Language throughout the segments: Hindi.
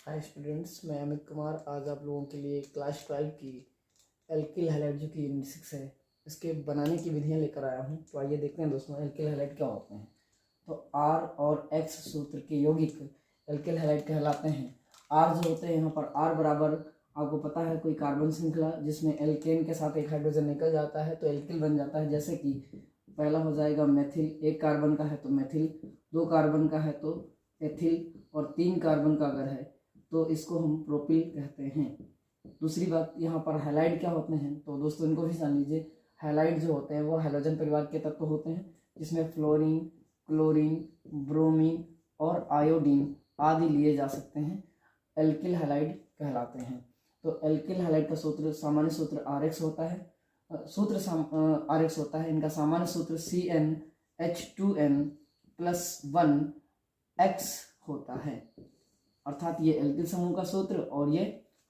हाय स्टूडेंट्स, मैं अमित कुमार आज आप लोगों के लिए क्लास 12 की एल्किल हैलाइड जो कि यूनिट 6 है इसके बनाने की विधियां लेकर आया हूं। तो आइए देखते हैं दोस्तों एल्किल हैलाइड क्या होते हैं। तो आर और एक्स सूत्र के यौगिक एल्किल हैलाइड कहलाते हैं। आर जो होते हैं यहाँ पर आर बराबर आपको पता है कोई कार्बन श्रृंखला जिसमें एल्केन के साथ एक हाइड्रोजन निकल जाता है तो एल्किल बन जाता है। जैसे कि पहला हो जाएगा मेथिल, एक कार्बन का है तो मेथिल, दो कार्बन का है तो एथिल और तीन कार्बन का अगर है तो इसको हम प्रोपिल कहते हैं। दूसरी बात यहाँ पर हैलाइड क्या होते हैं तो दोस्तों इनको भी जान लीजिए। हैलाइड जो होते हैं वो हैलोजन परिवार के तत्व होते हैं जिसमें फ्लोरीन, क्लोरीन, ब्रोमीन और आयोडीन आदि लिए जा सकते हैं। एल्किल हैलाइड कहलाते हैं। तो एल्किल हैलाइड का सूत्र सामान्य सूत्र RX होता है। RX होता है। इनका सामान्य सूत्र CnH2n+1X होता है, अर्थात ये एल्किल समूह का सूत्र और ये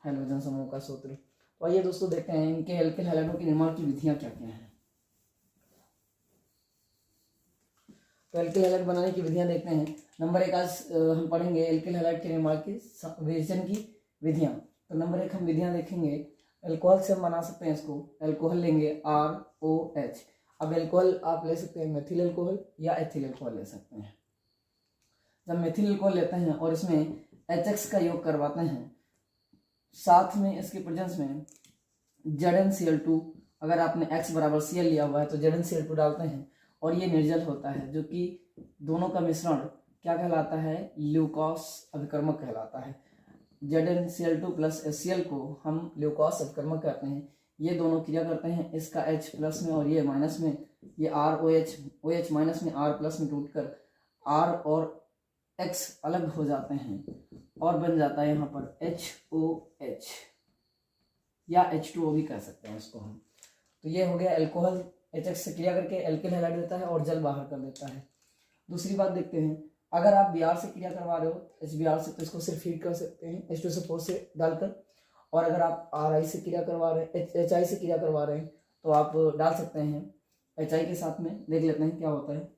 हैलोजन समूह का सूत्र। तो आइए दोस्तों देखते हैं इनके एल्किल हैलाइडों के निर्माण की विधियां क्या क्या हैं। तो एल्किल हैलाइड बनाने की विधियां देखते हैं। नंबर 1 आज हम पढ़ेंगे एल्किल हैलाइड के निर्माण की विवेचन की विधियां। तो नंबर 1 हम विधियां देखेंगे। एल्कोहल से हम बना सकते हैं इसको। एल्कोहल लेंगे ROH। अब एल्कोहल आप ले सकते हैं मेथिल एल्कोहल या एथिल एल्कोहल ले सकते हैं। जब मेथिल एल्कोहल लेते हैं और इसमें HX का योग करवाते हैं, साथ में इसके प्रेजेंस में ZnCl2, अगर आपने X बराबर Cl लिया हुआ है तो ZnCl2 डालते हैं और ये निर्जल होता है, जो कि दोनों का मिश्रण क्या कहलाता है, ल्यूकोस अभिकर्मक कहलाता है। ZnCl2 प्लस HCl को हम ल्यूकोस अभिकर्मक कहते हैं। ये दोनों क्रिया करते हैं, इसका H प्लस में और ये माइनस में, ये ROH माइनस में R प्लस में टूटकर R और X अलग हो जाते हैं और बन जाता है यहाँ पर HOH या H2O भी कह सकते हैं इसको हम। तो ये हो गया एल्कोहल HX से क्रिया करके एल्किल हैलाइड देता है और जल बाहर कर देता है। दूसरी बात देखते हैं, अगर आप Br से क्रिया करवा रहे हो HBr से तो इसको सिर्फ हीट कर सकते हैं H2SO4 से डालकर, और अगर आप RI से क्रिया करवा रहे हैं, HI से क्रिया करवा रहे हैं तो आप डाल सकते हैं HI के साथ में। देख लेते हैं क्या होता है।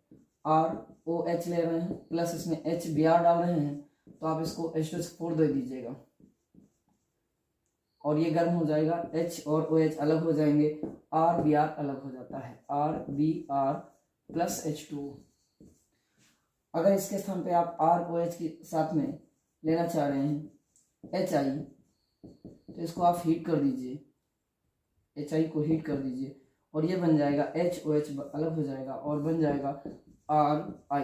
ROH ले रहे हैं प्लस इसमें HBr डाल रहे हैं तो आप इसको H2SO4 दे दीजिएगा और ये गर्म हो जाएगा, H और OH अलग हो जाएंगे, RBr अलग हो जाता है, RBr प्लस H2O। अगर इसके स्थान पे आप ROH के साथ में लेना चाह रहे हैं HI तो इसको आप हीट कर दीजिए, HI को हीट कर दीजिए और ये बन जाएगा HOH अलग हो जाएगा और बन जाएगा RI,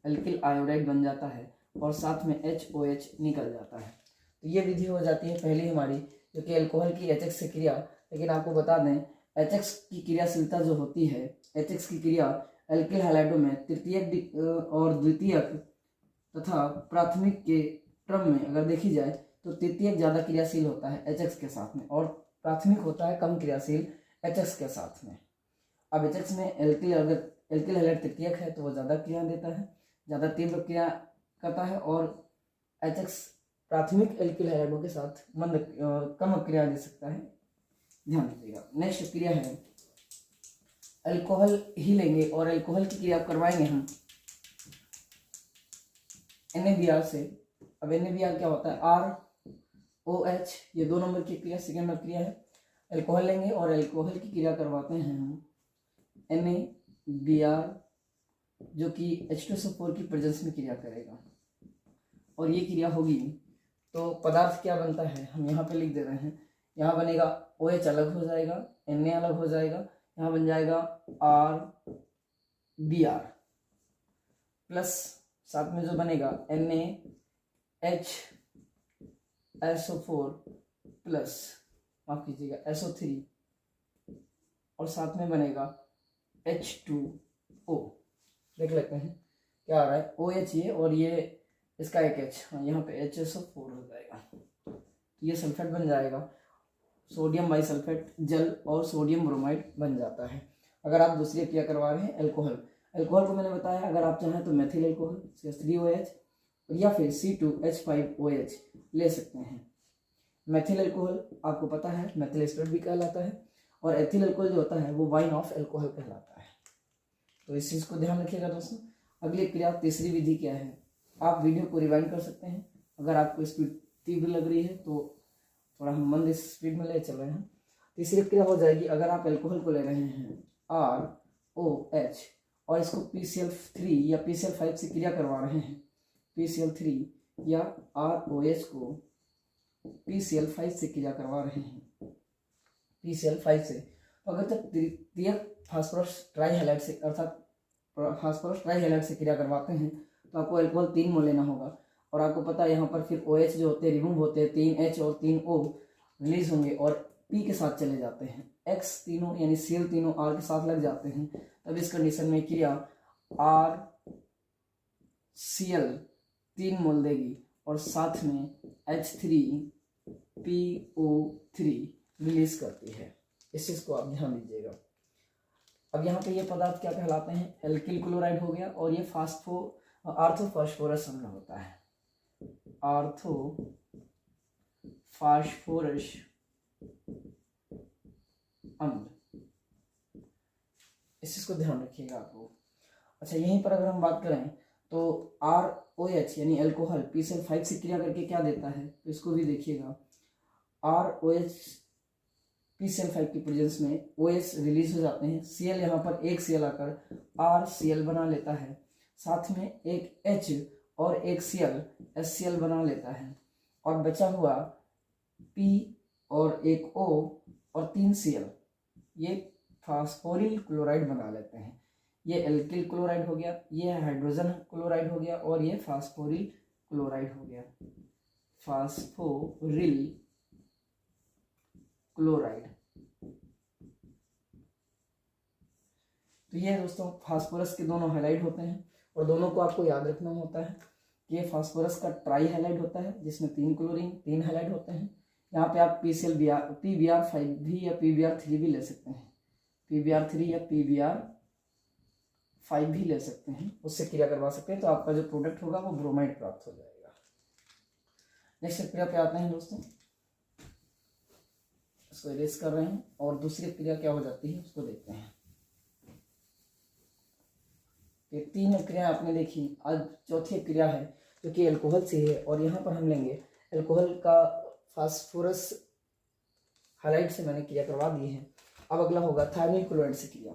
एल्किल आयोडाइड बन जाता है और साथ में HOH निकल जाता है। तो ये विधि हो जाती है पहली हमारी, जो कि एल्कोहल की HX से क्रिया। लेकिन आपको बता दें HX की क्रियाशीलता जो होती है, HX की क्रिया एल्किल हैलाइडों में तृतीयक और द्वितीयक तथा प्राथमिक के क्रम में अगर देखी जाए तो तृतीयक ज़्यादा क्रियाशील होता है HX के साथ में और प्राथमिक होता है कम क्रियाशील HX के साथ में। अब HX में एल्किल हैलाइड तृतीयक है तो वो ज़्यादा क्रिया देता है, ज़्यादा तीव्र क्रिया करता है, और HX प्राथमिक एल्किल हैलाइडों के साथ कम क्रिया दे सकता है। ध्यान दीजिएगा। नेक्स्ट क्रिया है अल्कोहल ही लेंगे और अल्कोहल की क्रिया करवाएंगे हम NaBr से। अब NaBr क्या होता है, ROH, ये 2 नंबर की क्रिया सेकेंड नंबर क्रिया है। अल्कोहल लेंगे और अल्कोहल की क्रिया करवाते हैं हम NaBr, जो कि H2SO4 की प्रेजेंस में क्रिया करेगा और ये क्रिया होगी तो पदार्थ क्या बनता है हम यहाँ पे लिख दे रहे हैं। यहाँ बनेगा OH अलग हो जाएगा, Na अलग हो जाएगा, यहाँ बन जाएगा RBr प्लस साथ में जो बनेगा NaHSO4 प्लस माफ कीजिएगा SO3 और साथ में बनेगा H2O। देख लेते हैं क्या आ रहा है, OH ये और ये इसका एक H, हाँ यहाँ पे HSO4 हो जाएगा तो ये सल्फेट बन जाएगा, सोडियम बाइसल्फेट जल और सोडियम ब्रोमाइड बन जाता है। अगर आप दूसरी क्रिया करवा रहे हैं एल्कोहल को मैंने बताया, अगर आप चाहें तो मेथिल एल्कोहल CH3OH या फिर C2H5OH ले सकते हैं। मेथिल एल्कोहल आपको पता है मेथिल एस्टर भी कहलाता है और एथिल एल्कोहल जो होता है वो वाइन ऑफ एल्कोहल कहलाता है। तो इस चीज़ को ध्यान रखिएगा दोस्तों। अगली क्रिया तीसरी विधि क्या है, आप वीडियो को रिवाइंड कर सकते हैं। अगर आपको स्पीड तीव्र लग रही है तो थोड़ा हम मंद स्पीड में ले चल रहे हैं। तीसरी क्रिया हो जाएगी, अगर आप अल्कोहल को ले रहे हैं ROH और इसको PCl3 या PCl5 से क्रिया करवा रहे हैं, PCl3 या ROH को PCl5 से क्रिया करवा रहे हैं, PCl5 से, तो अगर तक तृतीयक फास्फोरस ट्राईहैलाइड से अर्थात फास्फोरस ट्राईहैलाइड से क्रिया करवाते हैं तो आपको अल्कोहल 3 मोल लेना होगा। और आपको पता है यहाँ पर फिर OH जो होते हैं रिमूव होते हैं, 3H और 3O रिलीज होंगे और P के साथ चले जाते हैं, X तीनों यानी Cl तीनों R के साथ लग जाते हैं। तब इस कंडीशन में क्रिया RCl 3 मोल देगी और साथ में H3PO3 रिलीज करती है। इस चीज को आप ध्यान दीजिएगा। अब यहाँ पे ये पदार्थ क्या कहलाते हैं, एल्किल क्लोराइड हो गया और ये आर्थोफॉस्फोरस अम्ल होता है, आर्थोफॉस्फोरस अम्ल, इस चीज को ध्यान रखिएगा आपको। अच्छा, यहीं पर अगर हम बात करें तो ROH यानी अल्कोहल PCl5 से क्रिया करके क्या देता है, तो इसको भी देखिएगा। ROH PCl5 की प्रेजेंस में OH रिलीज हो जाते हैं, Cl यहाँ पर एक Cl आकर RCl बना लेता है, साथ में एक H और एक Cl HCl बना लेता है और बचा हुआ P और एक O और 3 Cl ये फास्फोरिल क्लोराइड बना लेते हैं। ये एल्किल क्लोराइड हो गया, ये हाइड्रोजन क्लोराइड हो गया और ये फास्फोरिल क्लोराइड हो गया, फास्फोरिल क्लोराइड। तो ये दोस्तों फास्फोरस के दोनों हैलाइड होते हैं और दोनों को आपको याद रखना होता है कि ये फास्फोरस का ट्राई हैलाइड होता है जिसमें 3 क्लोरीन 3 हैलाइड होते हैं। यहाँ पे आप PBr5 भी या PBr3 भी ले सकते हैं, PBr3 या PBr5 भी ले सकते हैं, उससे क्रिया करवा सकते हैं, तो आपका जो प्रोडक्ट होगा वो ब्रोमाइड प्राप्त हो जाएगा। नेक्स्ट क्रिया पे आते हैं दोस्तों, इसको इरेज कर रहे हैं और दूसरी क्रिया क्या हो जाती है उसको देखते हैं। ये 3 क्रिया आपने देखी, आज चौथी क्रिया है जो कि अल्कोहल से है और यहाँ पर हम लेंगे अल्कोहल का फास्फोरस हैलाइड से मैंने क्रिया करवा दी है। अब अगला होगा थायमिल क्लोराइड से क्रिया,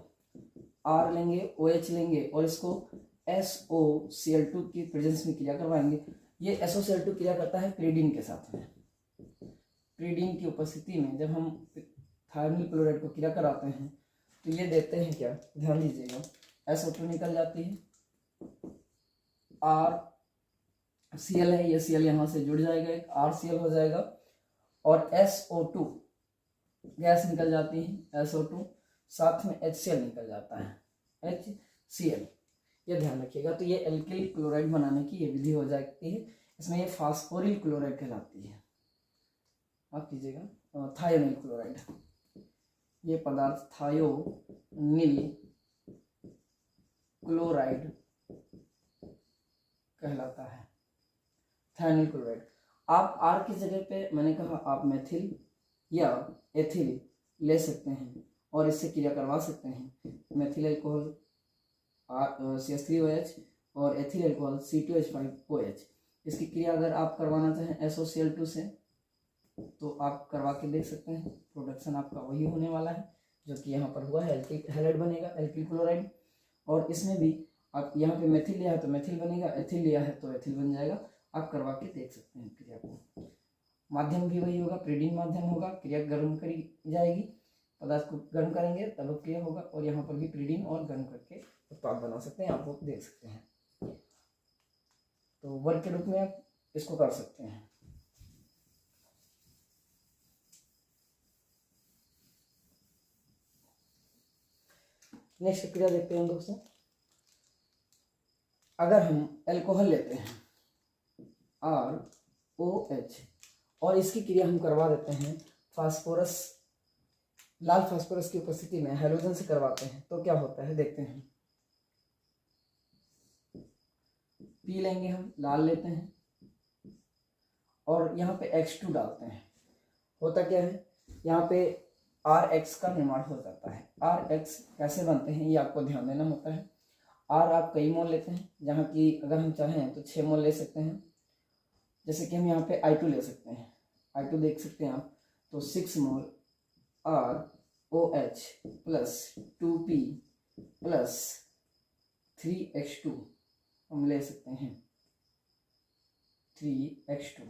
R लेंगे OH लेंगे और इसको SOCl2 की प्रेजेंस में क्रिया करवाएंगे। ये SOCl2 क्रिया करता है प्रीडीन के साथ में, प्रीडीन की उपस्थिति में जब हम थायमिल क्लोराइड को क्रिया कराते हैं तो ये देते हैं क्या, ध्यान दीजिएगा, SO2 निकल जाती है, RCl है, ये Cl यहाँ से जुड़ जाएगा, एक RCl हो जाएगा और SO2 गैस निकल जाती है, SO2 साथ में HCl निकल जाता है, HCl, ये ध्यान रखिएगा। तो ये एल्किल क्लोराइड बनाने की ये विधि हो जाती है, इसमें ये फास्फोरिल क्लोराइड कहलाती है, आप कीजिएगा थायोनिल क्लोराइड, ये पदार्थ थायोनिल क्लोराइड कहलाता है, थायोनिल क्लोराइड। आप R की जगह पे मैंने कहा आप मेथिल या एथिल ले सकते हैं और इससे क्रिया करवा सकते हैं। मेथिल अल्कोहल CH3OH और एथिल अल्कोहल C2H5OH, इसकी क्रिया अगर आप करवाना चाहें SOCl2 से तो आप करवा के देख सकते हैं, प्रोडक्शन आपका वही होने वाला है जो कि यहाँ पर हुआ है, एल्किल हैलाइड बनेगा, एल्किल क्लोराइड। और इसमें भी आप यहाँ पे मेथिल लिया है तो मेथिल बनेगा, एथिल लिया है तो एथिल बन जाएगा, आप करवा के देख सकते हैं क्रिया को। माध्यम भी वही होगा, प्रीडीन माध्यम होगा, क्रिया गर्म करी जाएगी, पदार्थ को गर्म करेंगे तब क्रिया होगा और यहाँ पर भी प्रीडीन और गर्म करके उत्पाद बना सकते हैं, आप वो देख सकते हैं। तो वर्ग के रूप में आप इसको कर सकते हैं। नेक्स्ट क्रिया देखते हैं दोस्तों, अगर हम अल्कोहल लेते हैं ROH और इसकी क्रिया हम करवा देते हैं फास्फोरस, लाल फास्फोरस की उपस्थिति में हैलोजन से करवाते हैं तो क्या होता है देखते हैं। P लेंगे हम, लाल लेते हैं और यहाँ पे X2 डालते हैं, होता क्या है यहाँ पे RX का निर्माण हो जाता है। RX कैसे बनते हैं ये आपको ध्यान देना होता है। R आप कई मोल लेते हैं, जहाँ की अगर हम चाहें तो 6 मोल ले सकते हैं, जैसे कि हम यहाँ पे I2 ले सकते हैं, I2 देख सकते हैं आप, तो 6 मोल ROH plus 2P plus 3H2 हम ले सकते हैं, 3H2।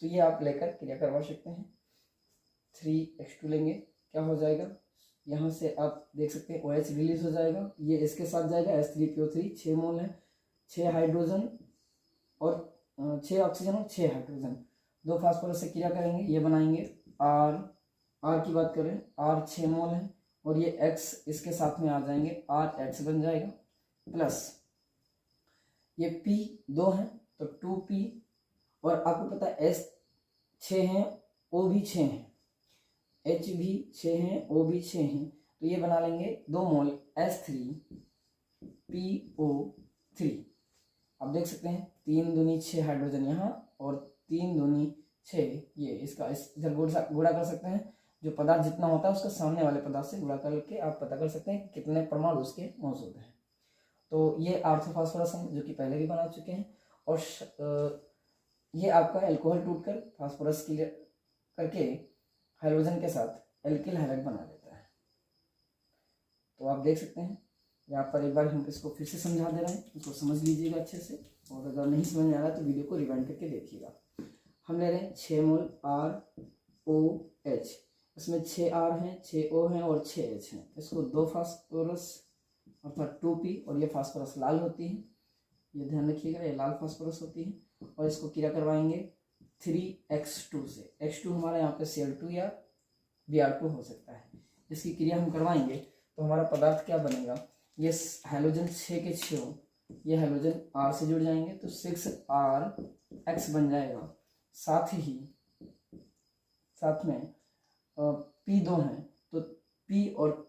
तो ये आप लेकर क्रिया करवा सकते हैं। 3H2 लेंगे, क्या हो जाएगा, यहाँ से आप देख सकते हैं OH रिलीज हो जाएगा, ये इसके साथ जाएगा H3PO3, 6 मोल है, 6 हाइड्रोजन और 6 ऑक्सीजन और 6 हाइड्रोजन, 2 फास्फोरस से क्रिया करेंगे, ये बनाएंगे R की बात करें, R 6 मोल है और ये X इसके साथ में आ जाएंगे, RH बन जाएगा, प्लस ये P 2 है तो 2P, और आपको पता है S 6 हैं, O भी 6 हैं, H भी 6 हैं, O भी 6 हैं, तो ये बना लेंगे 2 मोल S3PO3। आप देख सकते हैं 3 दूनी 6 हाइड्रोजन यहाँ और 3 दूनी 6, ये इसका इधर गुणा कर सकते हैं, जो पदार्थ जितना होता है उसका सामने वाले पदार्थ से गुणा करके आप पता कर सकते हैं कितने परमाणु उसके मौजूद हैं। तो ये आर्थोफॉस्फोरस हम जो कि पहले भी बना चुके हैं, और ये आपका एल्कोहल टूटकर फास्फोरस के लिए करके हाइड्रोजन के साथ एल्किल हैलाइड बना देता है। तो आप देख सकते हैं यहाँ पर एक बार हम इसको फिर से समझा दे रहे हैं, इसको समझ लीजिएगा अच्छे से, और अगर नहीं समझ में आ रहा तो वीडियो को रिवाइंड करके देखिएगा। हम ले रहे हैं 6 मोल ROH, इसमें 6 R हैं, 6 O हैं और 6 H हैं, इसको 2 फास्फोरस अर्थात 2P, और ये फास्फोरस लाल होती है, ये ध्यान रखिएगा, ये लाल फास्फोरस होती है, और इसको क्रिया करवाएंगे 3X2 से। X2 हमारा यहाँ पे Cl2 या Br2 हो सकता है, इसकी क्रिया हम करवाएंगे तो हमारा पदार्थ क्या बनेगा, ये हाइड्रोजन 6 के 6, ये हाइड्रोजन R से जुड़ जाएंगे तो 6RX बन जाएगा, साथ में P2 हैं तो P और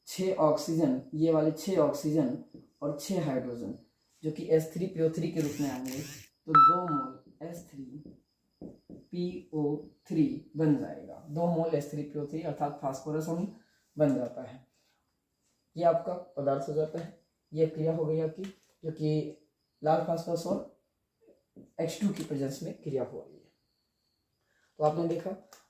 6 ऑक्सीजन, ये वाले 6 ऑक्सीजन और 6 हाइड्रोजन जो कि H3PO3 के रूप में आएंगे, तो 2 मोल H3PO3 बन जाएगा, 2 मोल H3PO3 अर्थात फास्फोरस अम्ल बन जाता है। ये आपका पदार्थ हो जाता है। ये क्रिया हो गई आपकी, जो कि लाल फास्फोरस और H2 की प्रेजेंस में क्रिया हो रही है। तो आपने देखा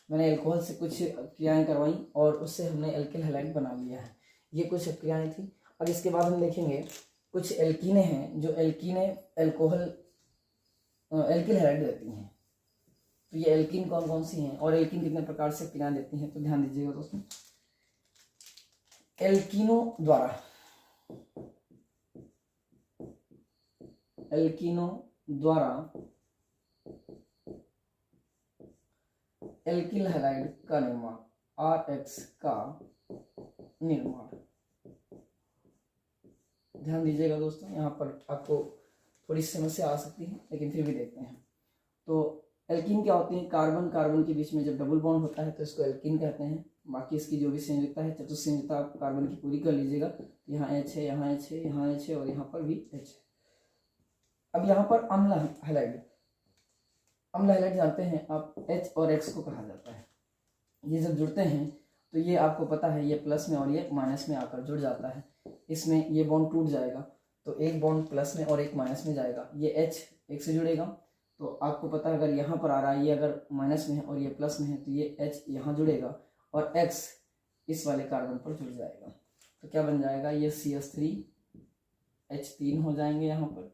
मैंने एल्कोहल से कुछ क्रियाएं करवाई और उससे हमने एल्किल हैलाइड बना लिया है। ये कुछ क्रियाएं थी। और इसके बाद हम देखेंगे कुछ एल्कीनें हैं जो एल्कीनें एल्किल हैलाइड देती हैं। तो ये एल्कीन कौन कौन सी हैं और एल्कीन कितने प्रकार से क्रियाएं देती हैं, तो ध्यान दीजिएगा दोस्तों। एल्कीनों द्वारा एल्किल हैलाइड का निर्माण, RH का निर्माण, ध्यान दीजिएगा दोस्तों। यहाँ पर आपको थोड़ी समस्या आ सकती है लेकिन फिर भी देखते हैं। तो एल्कीन क्या होती है, कार्बन कार्बन के बीच में जब डबल बॉन्ड होता है तो इसको एल्कीन कहते हैं। बाकी इसकी जो भी संयोजकता है, चतुस्संयोजकता आप कार्बन की पूरी कर लीजिएगा। यहाँ H है, यहाँ H है, यहाँ H है और यहाँ पर भी H है। अब यहाँ पर अम्ल हैलाइड जानते हैं आप, H और X को कहा जाता है। ये जब जुड़ते हैं तो ये आपको पता है ये प्लस में और ये माइनस में आकर जुड़ जाता है। इसमें ये बॉन्ड टूट जाएगा तो एक बॉन्ड प्लस में और एक माइनस में जाएगा। ये H एक से जुड़ेगा तो आपको पता है अगर यहाँ पर आ रहा है, ये अगर माइनस में है और ये प्लस में है तो ये H यहाँ जुड़ेगा और X इस वाले कार्बन पर जुड़ जाएगा। तो क्या बन जाएगा, ये CH3H3 हो जाएंगे। यहाँ पर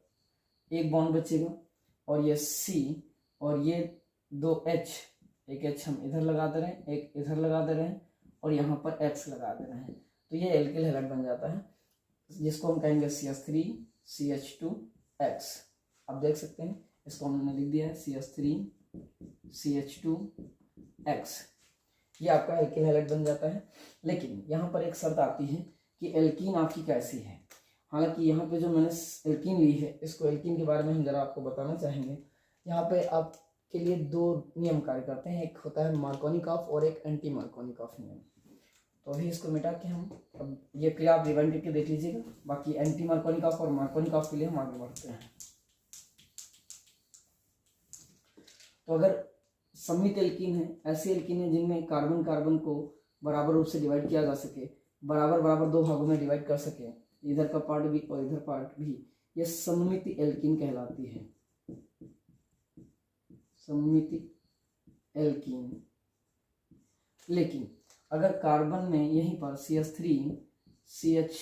एक बॉन्ड बचेगा और ये C और ये 2 H, एक H हम इधर लगा दे रहे हैं, एक इधर लगा दे रहे हैं और यहाँ पर X लगा दे रहे हैं। तो ये एल्किल हैलाइड बन जाता है जिसको हम कहेंगे CH3CH2X। आप देख सकते हैं इसको हमने लिख दिया है CH3CH2X। ये आपका एल्किल हैलाइड बन जाता है। लेकिन यहाँ पर एक शर्त आती है कि एल्कीन आपकी कैसी है। हालांकि यहाँ पे जो मैंने एल्कीन ली है, इसको एल्कीन के बारे में हम जरा आपको बताना चाहेंगे। यहाँ पे आपके लिए 2 नियम कार्य करते हैं, एक होता है मार्कोनिकॉफ और एक एंटी मार्कोनिकॉफ नियम। तो अभी इसको मिटा के हम अब ये क्रिया आप रिवाइंड करके देख लीजिएगा। बाकी एंटी मार्कोनिकॉफ और मार्कोनिकॉफ के लिए हम आगे बढ़ते हैं। तो अगर सममित एल्कीन है, ऐसी एल्कीन है जिनमें कार्बन कार्बन को बराबर रूप से डिवाइड किया जा सके, बराबर बराबर 2 भागों में डिवाइड कर सके, इधर का पार्ट भी और इधर पार्ट भी, ये सममित एल्कीन कहलाती है। सममिति एल्कीन। लेकिन अगर कार्बन में यहीं पर CH3 CH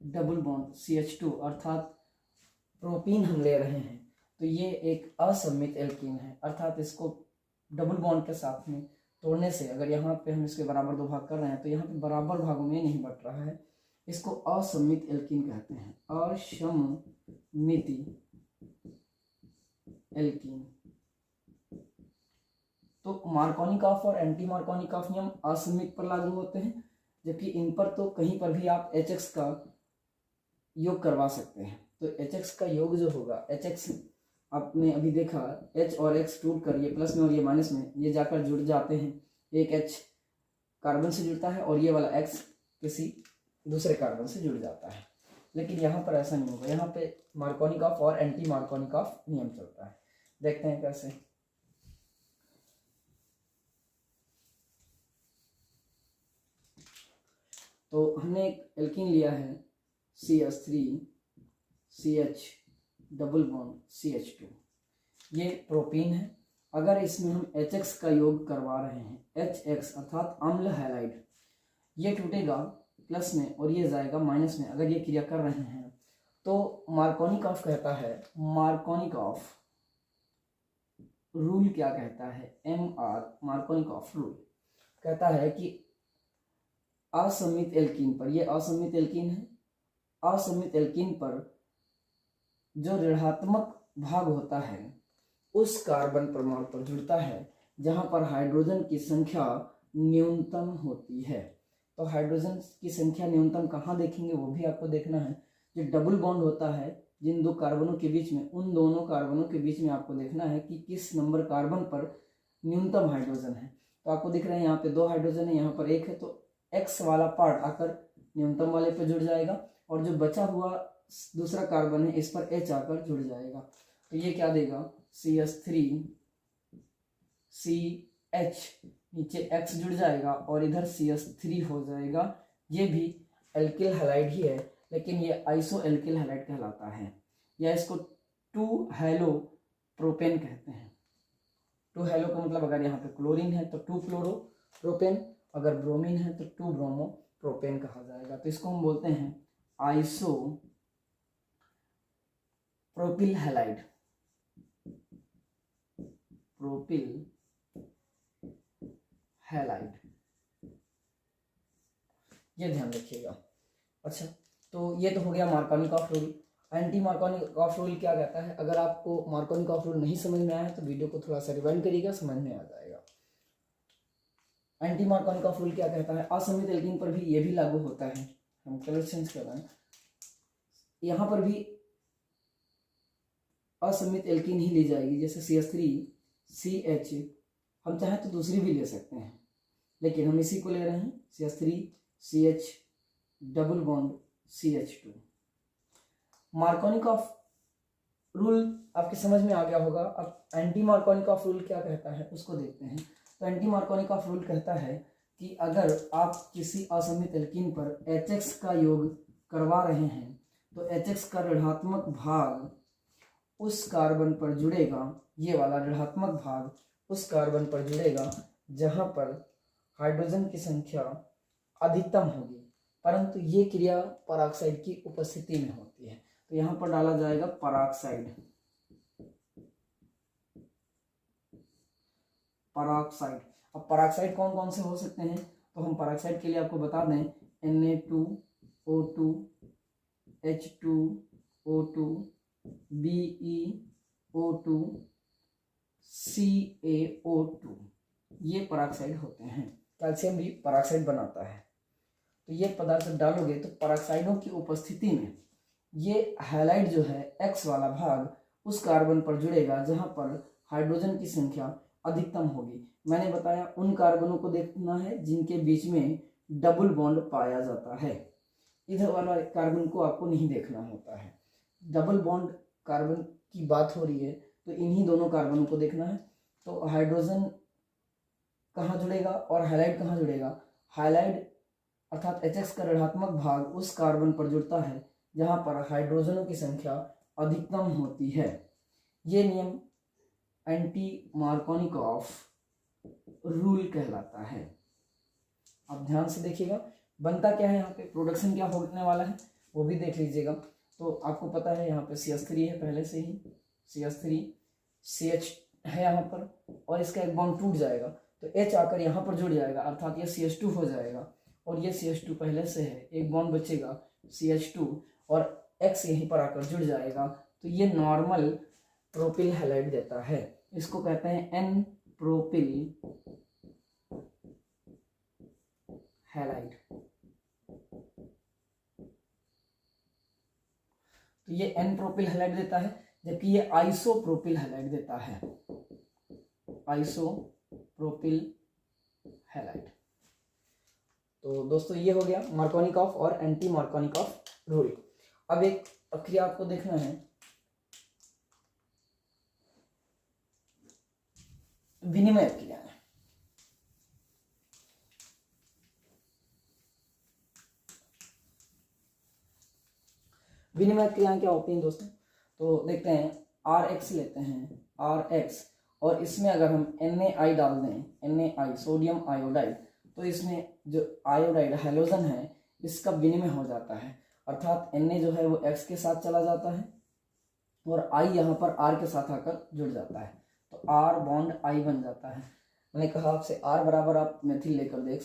double bond CH2 अर्थात प्रोपीन हम ले रहे हैं तो ये एक असममित एल्कीन है, अर्थात इसको डबल बॉन्ड के साथ में तोड़ने से अगर यहाँ पे हम इसके बराबर दो भाग कर रहे हैं तो यहाँ पे बराबर भागों में नहीं बट रहा है, इसको असममित एल्कीन कहते हैं, असममिति एल्कीन। तो मार्कोनिकॉफ और एंटी मार्कोनिकॉफ नियम असममित पर लागू होते हैं, जबकि इन पर तो कहीं पर भी आप HX का योग करवा सकते हैं। तो HX का योग जो होगा, HX आपने अभी देखा H और X टूट कर ये प्लस में और ये माइनस में ये जाकर जुड़ जाते हैं, एक H कार्बन से जुड़ता है और ये वाला X किसी दूसरे कार्बन से जुड़ जाता है। लेकिन यहाँ पर ऐसा नहीं होगा, यहाँ पे मार्कोनिकॉफ और एंटी मार्कोनिकॉफ नियम चलता है। देखते हैं कैसे। तो हमने एक एल्कीन लिया है CH3 CH double bond CH2, ये प्रोपीन है। अगर इसमें हम HX का योग करवा रहे हैं, HX अर्थात अम्ल हैलाइड, ये टूटेगा प्लस में और ये जाएगा माइनस में। अगर ये क्रिया कर रहे हैं तो मार्कोनिकॉफ कहता है, मार्कोनिकॉफ रूल क्या कहता है, मार्कोनिकॉफ रूल कहता है कि असममित एल्कीन पर, ये असममित एल्कीन है, असममित एल्कीन पर जो ऋणात्मक भाग होता है उस कार्बन परमाणु पर जुड़ता है जहां पर हाइड्रोजन की संख्या न्यूनतम होती है। तो हाइड्रोजन की संख्या न्यूनतम कहाँ देखेंगे वो भी आपको देखना है। जो डबल बॉन्ड होता है जिन दो कार्बनों के बीच में, उन दोनों कार्बनों के बीच में आपको देखना है कि किस नंबर कार्बन पर न्यूनतम हाइड्रोजन है। तो आपको दिख रहा है यहाँ पे 2 हाइड्रोजन है, यहाँ पर 1 है, तो X वाला पार्ट आकर न्यूनतम वाले पे जुड़ जाएगा और जो बचा हुआ दूसरा कार्बन है इस पर H आकर जुड़ जाएगा। तो ये क्या देगा, CH3 CH, नीचे X जुड़ जाएगा और इधर CH3 हो जाएगा। ये भी एल्किल हैलाइड ही है, लेकिन ये आइसो एल्किल हैलाइड कहलाता है, या इसको 2 हेलो प्रोपेन कहते हैं। 2 हेलो का मतलब अगर यहाँ पे क्लोरीन है तो 2 क्लोरो प्रोपेन, अगर ब्रोमीन है तो 2 ब्रोमो प्रोपेन कहा जाएगा। तो इसको हम बोलते हैं iso propyl halide, propyl halide, ये ध्यान रखिएगा। अच्छा, तो ये तो हो गया Markovnikov rule. Anti Markovnikov rule क्या कहता है, अगर आपको मार्कोनिकॉफ रूल नहीं समझ में आया है तो वीडियो को थोड़ा सा रिवाइंड करिएगा, समझ में आ जाएगा। एंटी मार्कोनिकॉफ रूल क्या कहता है, असममित एल्कीन पर भी ये भी लागू होता है। हम कलर चेंज कर रहे हैं, यहाँ पर भी असममित एल्कीन ही ली जाएगी, जैसे CH3 CH, हम चाहे तो दूसरी भी ले सकते हैं लेकिन हम इसी को ले रहे हैं, CH3 CH double bond CH2। Markovnikov rule आपके समझ में आ गया होगा। अब एंटी मार्कोनिकॉफ रूल क्या कहता है उसको देखते हैं। तो एंटी मार्कोनिकॉफ रूल कहता है कि अगर आप किसी असममित एल्कीन पर HX का योग करवा रहे हैं तो HX का ऋणात्मक भाग उस कार्बन पर जुड़ेगा, ये वाला ऋणात्मक भाग उस कार्बन पर जुड़ेगा जहां पर हाइड्रोजन की संख्या अधिकतम होगी, परंतु ये क्रिया पराक्साइड की उपस्थिति में होती है। तो यहाँ पर डाला जाएगा पराक्साइड, पराक्साइड। अब पराक्साइड कौन कौन से हो सकते हैं, तो हम पराक्साइड के लिए आपको बता दें, Na2O2 H2O2 BeO2 CaO2, ये पराक्साइड होते हैं। कैल्शियम भी पराक्साइड बनाता है। तो ये पदार्थ जब डालोगे तो पराक्साइडों की उपस्थिति में ये हैलाइड जो है X वाला भाग उस कार्बन पर जुड़ेगा जहां पर हाइड्रोजन की संख्या अधिकतम होगी। मैंने बताया उन कार्बनों को देखना है जिनके बीच में डबल बॉन्ड पाया जाता है, इधर वाला कार्बन को आपको नहीं देखना होता है। डबल बॉन्ड कार्बन की बात हो रही है तो इन्हीं दोनों कार्बनों को देखना है। तो हाइड्रोजन कहाँ जुड़ेगा और हैलाइड कहाँ जुड़ेगा, हैलाइड अर्थात HX का ऋणात्मक भाग उस कार्बन पर जुड़ता है जहां पर हाइड्रोजनों की संख्या अधिकतम होती है। ये नियम एंटी मार्कोनिकॉफ रूल कहलाता है। आप ध्यान से देखिएगा बनता क्या है, यहाँ पे प्रोडक्शन क्या होने वाला है वो भी देख लीजिएगा। तो आपको पता है यहाँ पे CH3 है पहले से ही, CH3 CH है यहाँ पर, और इसका एक बॉन्ड टूट जाएगा तो H आकर यहाँ पर जुड़ जाएगा, अर्थात ये CH2 हो जाएगा, और ये CH2 पहले से है, एक बॉन्ड बचेगा CH2 और X यहीं पर आकर जुड़ जाएगा, तो ये नॉर्मल प्रोपिल हैलाइड देता है। इसको कहते हैं N प्रोपिल हैलाइड। तो ये N प्रोपिल हैलाइड देता है, जबकि ये आइसोप्रोपिल हैलाइड देता है, आइसोप्रोपिल हैलाइड। तो दोस्तों ये हो गया मार्कोनिकॉफ और एंटी मार्कोनिकॉफ रूल। अब एक प्रक्रिया आपको देखना है, विनिमय क्रिया है। विनिमय क्रियाएं क्या होती हैं दोस्तों, तो देखते हैं RX लेते हैं, RX, और इसमें अगर हम NaI डाल दें, NaI सोडियम आयोडाइड, तो इसमें जो आयोडाइड हैलोजन है इसका विनिमय हो जाता है, अर्थात Na जो है वो X के साथ चला जाता है और I यहाँ पर R के साथ आकर जुड़ जाता है, तो R बॉन्ड I बन जाता है। मैंने कहा आपसे R बराबर आप मेथिल लेकर देख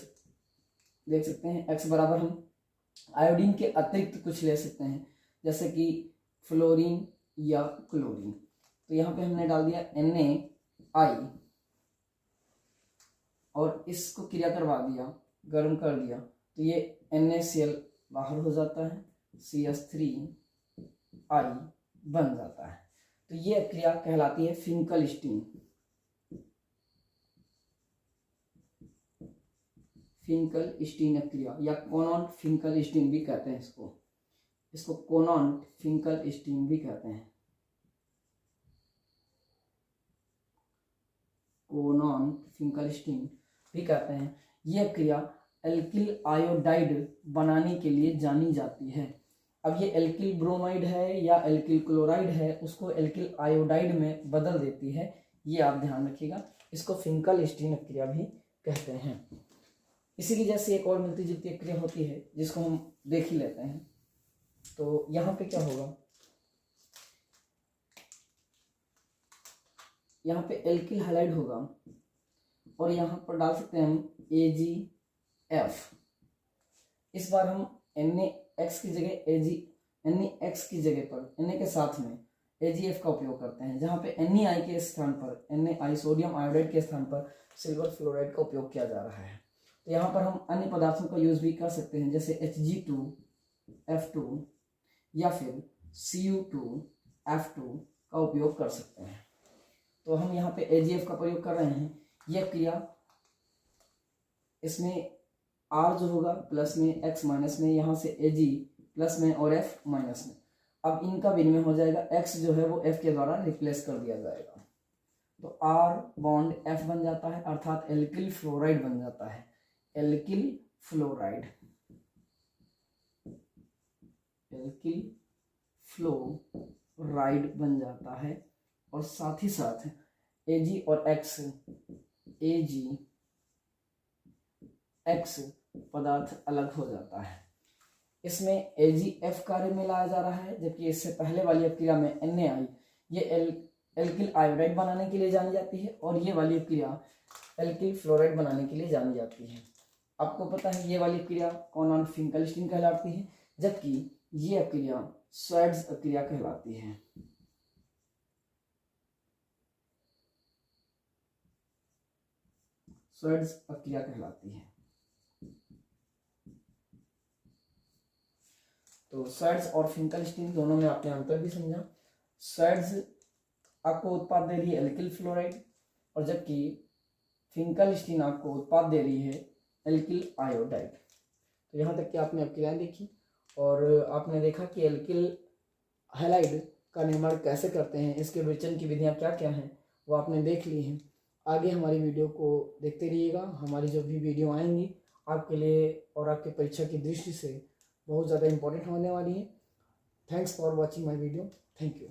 सकते हैं, X बराबर हम आयोडीन के अतिरिक्त कुछ ले सकते हैं, जैसे कि फ्लोरीन या क्लोरीन। तो यहाँ पे हमने डाल दिया NaI और इसको क्रिया करवा दिया, गर्म कर दिया, तो ये NaCl बाहर हो जाता है, CH3I बन जाता है। तो ये क्रिया कहलाती है फिंकलस्टीन, फिंकलस्टीन क्रिया, या कोनॉन्ट फिंकलस्टीन भी कहते हैं इसको कोनॉन्ट फिंकलस्टीन भी कहते हैं, कोनॉन्ट फिंकलस्टीन भी कहते हैं। यह क्रिया एल्किल आयोडाइड बनाने के लिए जानी जाती है। अब ये एल्किल ब्रोमाइड है या एल्किल क्लोराइड है, उसको एल्किल आयोडाइड में बदल देती है, ये आप ध्यान रखिएगा। इसको फिंकलस्टीन क्रिया भी कहते हैं। इसी की जैसे एक और मिलती जुलती क्रिया होती है जिसको हम देख ही लेते हैं। तो यहाँ पे क्या होगा, यहाँ पे एल्किल हैलाइड होगा और यहाँ पर डाल सकते हैं हम AgF। इस बार हम NaX की जगह NaX की जगह पर Na के साथ में AgF का उपयोग करते हैं, जहाँ पे NaI के स्थान पर NaI सोडियम आयोडाइड के स्थान पर सिल्वर फ्लोराइड का उपयोग किया जा रहा है। तो यहाँ पर हम अन्य पदार्थों का यूज भी कर सकते हैं, जैसे Hg2F2 या फिर Cu2F2 का उपयोग कर सकते हैं। तो हम यहाँ पे AgF का प्रयोग कर रहे हैं। यह क्रिया इसमें R जो होगा प्लस में, X माइनस में, यहाँ से Ag प्लस में और F माइनस में। अब इनका विनिमय हो जाएगा, X जो है वो F के द्वारा रिप्लेस कर दिया जाएगा, तो R बॉन्ड F बन जाता है, अर्थात एल्किल फ्लोराइड बन जाता है, एल्किल फ्लोराइड, एल्किल फ्लोराइड बन जाता है। और साथ ही साथ Ag और X, AgX पदार्थ अलग हो जाता है। इसमें AgF कार्य में लाया जा रहा है, जबकि इससे पहले वाली क्रिया में NaI ये एल्किल आयोडाइड बनाने के लिए जानी जाती है और ये वाली क्रिया एल्किल फ्लोराइड बनाने के लिए जानी जाती है। आपको पता है ये वाली क्रिया कोनॉन्ट फिंकलस्टीन कहलाती है, जबकि ये क्रिया स्वेड्स क्रिया कहलाती है। स्वेड्स क्रिया कहलाती है। तो स्वेड्स और फिंकलस्टीन दोनों में आपने अंतर भी समझा। स्वेड्स आपको उत्पाद दे रही है एल्किल फ्लोराइड, और जबकि फिंकलस्टीन आपको उत्पाद दे रही है एल्किल आयोडाइड। तो यहाँ तक कि आपने अब क्रियाएं देखी और आपने देखा कि एल्किल हैलाइड का निर्माण कैसे करते हैं, इसके विचलन की विधियाँ क्या क्या हैं वो आपने देख ली हैं। आगे हमारी वीडियो को देखते रहिएगा। हमारी जो भी वीडियो आएंगी आपके लिए और आपके परीक्षा की दृष्टि से बहुत ज़्यादा इम्पोर्टेंट होने वाली है। Thanks for watching my video. Thank you.